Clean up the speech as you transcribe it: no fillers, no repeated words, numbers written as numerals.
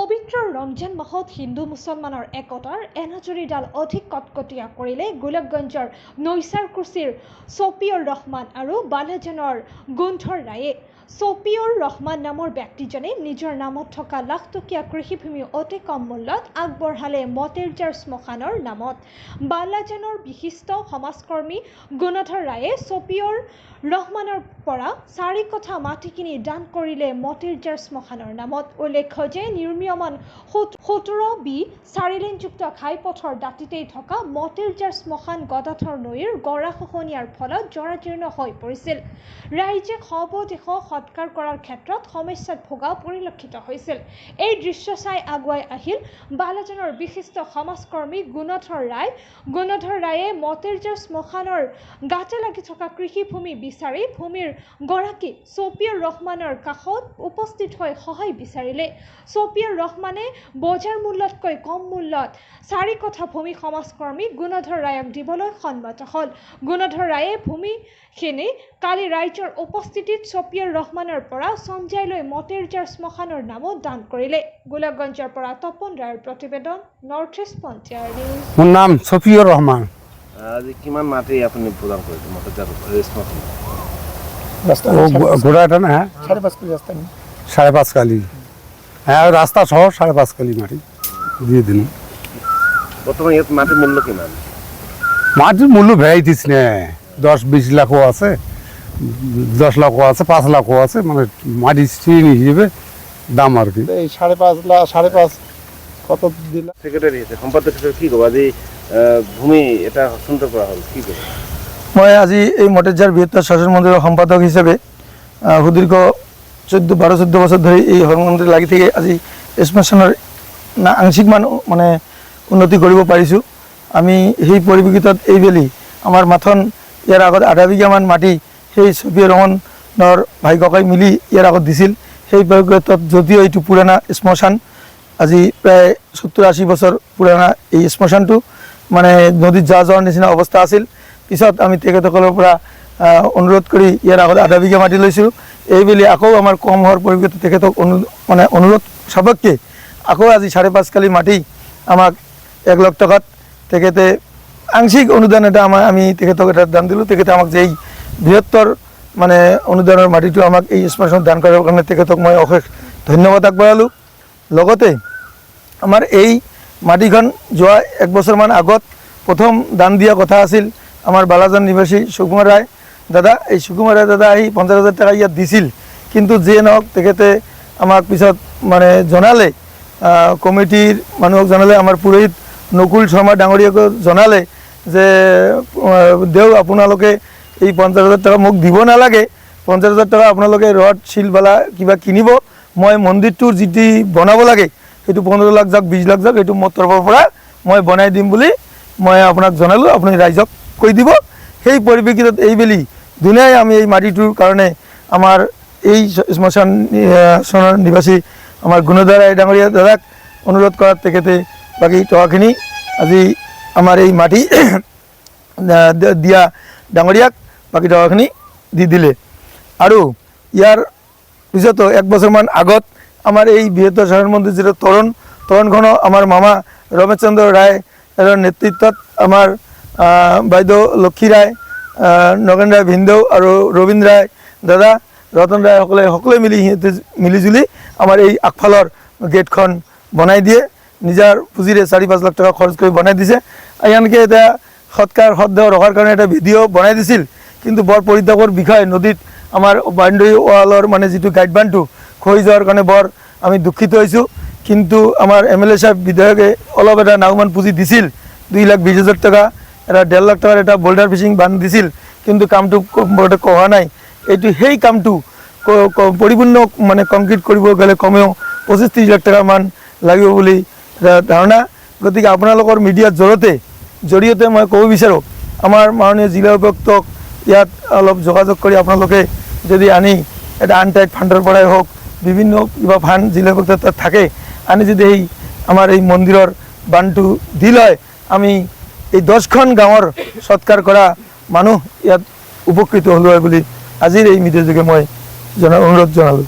পবিত্ৰ ৰমজান মাহত হিন্দু মুছলমানৰ একতাৰ এনাজৰীডাল অধিক কটকটীয়া কৰিলে গোলকগঞ্জৰ নৈচাৰকুছিৰ ছফিউৰ ৰহমান আৰু বালাজানৰ গুণ্ঠৰ ৰায়ে। ছফিউৰ ৰহমান নামৰ ব্যক্তিজনে নিজৰ নামত থকা লাখটকীয়া কৃষিভূমি অতি কম মূল্যত আগবঢ়ালে মতেৰজাৰ শ্মশানৰ নামত। বালাজানৰ বিশিষ্ট সমাজকৰ্মী গুণধৰ ৰায়ে ছফিউৰ ৰহমানৰ পৰা 4 কঠা মাটি কিনি দান কৰিলে মতেৰজাৰ শ্মশানৰ নামত। উল্লেখ্য যে নিৰ্মীয়মান 17B 4 লেনযুক্ত ঘাইপথৰ দাঁতিতেই থকা মতেৰজাৰ শ্মশান গদাধৰ নৈৰ গৰাখহনীয়াৰ ফলত জৰাজীৰ্ণ হৈ পৰিছিল। ৰাইজে শৱদেহ সৎকাৰ কৰাৰ ক্ষেত্ৰত সমস্যাত ভোগা পৰিলক্ষিত হৈছিল। এই দৃশ্য চাই আগুৱাই আহিল বালাজানৰ বিশিষ্ট সমাজকৰ্মী গুণধৰ ৰায়। গুণধৰ ৰায়ে মতেৰজাৰ শ্মশানৰ গাতে লাগি থকা কৃষিভূমি বিচাৰি ভূমিৰ গৰাকী ছফিউৰ ৰহমানৰ কাষত উপস্থিত হৈ সহায় বিচাৰিলে। ছফিউৰ ৰহমানে বজাৰ মূল্যতকৈ কম মূল্যত 4 কঠা ভূমি সমাজকৰ্মী গুণধৰ ৰায়ক দিবলৈ সন্মত হ'ল। গুণধৰ ৰায়ে ভূমিখিনি কালি ৰাইজৰ উপস্থিতিত ছফিউৰ ৰহমানৰ পৰা চমজাই লৈ মতেৰজাৰ শ্মশানৰ নামত দান কৰিলে। গোলকগঞ্জৰ পৰা তপন ৰায়ৰ প্ৰতিবেদন, নৰ্থ ইষ্ট ফ্ৰণ্টিয়াৰ নিউজ। মোৰ নাম ছফিউৰ ৰহমান। আজি কিমান মাটি আপুনি প্ৰদান কৰিছে মতেৰজাৰ শ্মশান? ঘোড়া এটা না 5.5 কালি রাস্তা নেই। 5.5 কালি, হ্যাঁ রাস্তা সহ 5.5 কালি মাটি দিয়ে দিন। বর্তমানে ইয়াত মাটির মূল্য কিমান? মাটির মূল্য ভ্যারাইটিস নে 10-20 লাখও আছে, 10 লাখও আছে, 5 লাখও আছে, মানে মাটি শ্রেণী হিসেবে দাম আর কি। এই 5.5 লাখ 5.5 কত দিলা? সেক্রেটারি সম্পাদক হিসেবে কি করবো আজি ভূমি এটা হস্তান্তর করা হল, কি করবো? মই আজি এই মতেৰজাৰ বৃহত্তৰ শাসন মন্দিৰৰ সম্পাদক হিচাপে সুদীৰ্ঘ 12-14 বছৰ ধৰি এই মন্দিৰ লাগি থাকে আজি শ্মশানৰ আংশিক মানে উন্নতি কৰিব পাৰিছোঁ। আমি সেই পৰিপ্ৰেক্ষিতত এইবেলি আমাৰ মাথন ইয়াৰ আগত 8 বিঘামান মাটি সেই ছফিউৰ ৰহমানৰ ভাই ককাই মিলি ইয়াৰ আগত দিছিল। সেই পৰিপ্ৰেক্ষিতত যদিও এইটো পুৰণা শ্মশান, আজি প্ৰায় 70-80 বছৰ পুৰণা এই শ্মশানটো মানে নদীত যোৱাৰ নিচিনা অৱস্থা আছিল। পিছত আমি তেখেতসকলৰ পৰা অনুৰোধ কৰি ইয়াৰ আগত 8 বিঘা মাটি লৈছোঁ। এইবেলি আকৌ আমাৰ কম হোৱাৰ পৰিপ্ৰেক্ষিতত তেখেতক মানে অনুৰোধ সাপেক্ষে আকৌ আজি 5.5 কালি মাটি আমাক 1 লাখ টকাত তেখেতে আংশিক অনুদান এটা আমি তেখেতক এটা দান দিলোঁ। তেখেতে আমাক যে এই বৃহত্তৰ মানে অনুদানৰ মাটিটো আমাক এই শ্মশানত দান কৰাৰ কাৰণে তেখেতক মই অশেষ ধন্যবাদ আগবঢ়ালোঁ। লগতে আমাৰ এই মাটিখন যোৱা 1 বছৰমান আগত প্ৰথম দান দিয়া কথা আছিল আমাৰ বালাজান নিবাসী সুকুমাৰ ৰায় দাদা। এই সুকুমাৰ ৰায় দাদা আহি 50,000 টাকা ইয়াত দিছিল, কিন্তু যিয়ে নহওক তেখেতে আমাক পিছত মানে জনালে, কমিটিৰ মানুহক জনালে, আমাৰ পুৰোহিত নকুল শৰ্মা ডাঙৰীয়াক জনালে যে দেও আপোনালোকে এই 50,000 টাকা মোক দিব নালাগে, 50,000 টাকা আপোনালোকে ৰড শিল বালা কিবা কিনিব, মই মন্দিৰটোৰ যিটো বনাব লাগে সেইটো 15 লাখ যাওক 20 লাখ যাওক এইটো মোৰ তৰফৰ পৰা মই বনাই দিম বুলি মই আপোনাক জনালোঁ। আপুনি ৰাইজক কৈ দিব। সেই পৰিপ্ৰেক্ষিতত এইবেলি দুনাই আমি এই মাটিটোৰ কাৰণে আমাৰ এই শ্মশানৰ নিবাসী আমাৰ গুণধৰ ৰায় ডাঙৰীয়া দাদাক অনুৰোধ কৰাত তেখেতে বাকী টকাখিনি আজি আমাৰ এই মাটি দিয়া ডাঙৰীয়াক বাকী টকাখিনি দি দিলে। আৰু ইয়াৰ পিছতো 1 বছৰমান আগত আমাৰ এই বৃহত্তৰ শাসন মন্দিৰ যিটো তৰণখনো আমাৰ মামা ৰমেশ চন্দ্ৰ ৰায়ৰ নেতৃত্বত আমাৰ বাইদেউ লক্ষী ৰায়, নগেন ৰায় ভিনদেউ আৰু ৰবীন্দ্ৰ ৰায় দাদা, ৰতন ৰায় সকলোৱে মিলিজুলি আমাৰ এই আগফালৰ গেটখন বনাই দিয়ে। নিজৰ পুঁজিৰে 4-5 লাখ টকা খৰচ কৰি বনাই দিছে। আনকি এতিয়া সৎদেহ ৰখাৰ কাৰণে এটা ভিডিঅ' বনাই দিছিল, কিন্তু বৰ পৰিতাপৰ বিষয় নদীত আমাৰ বাউণ্ডেৰী ৱালৰ মানে যিটো গাইড বান্ধটো খহি যোৱাৰ কাৰণে বৰ আমি দুখিত হৈছোঁ। কিন্তু আমাৰ MLA সাহেব বিধায়কে অলপ এটা নাওমান পুঁজি দিছিল, 2,20,000 টাকা, এটা 1.5 লাখ টাকাৰ এটা বোল্ডাৰ ফিচিং বান্ধ দিছিল, কিন্তু কামটো হোৱা নাই। এইটো সেই কামটো পৰিপূৰ্ণ মানে কমপ্লিট কৰিব গ'লে কমেও 25-30 লাখ টাকামান লাগিব বুলি ধাৰণা। গতিকে আপোনালোকৰ মিডিয়াৰ জৰিয়তে মই ক'ব বিচাৰোঁ আমাৰ মাননীয় জিলা উপায়ুক্তক ইয়াত অলপ যোগাযোগ কৰি আপোনালোকে যদি আনি এটা আনটাইড ফাণ্ডৰ পৰাই হওক, বিভিন্ন কিবা ফাণ্ড জিলা উপায়ুক্তৰ তাত থাকে, আনি যদি এই আমাৰ এই মন্দিৰৰ বান্ধটো দি লয়, আমি এই 10খন গাঁৱৰ সৎকাৰ কৰা মানুহ ইয়াত উপকৃত হ'লো হয় বুলি আজিৰ এই মিডিয়াৰ যোগে মই অনুৰোধ জনালোঁ।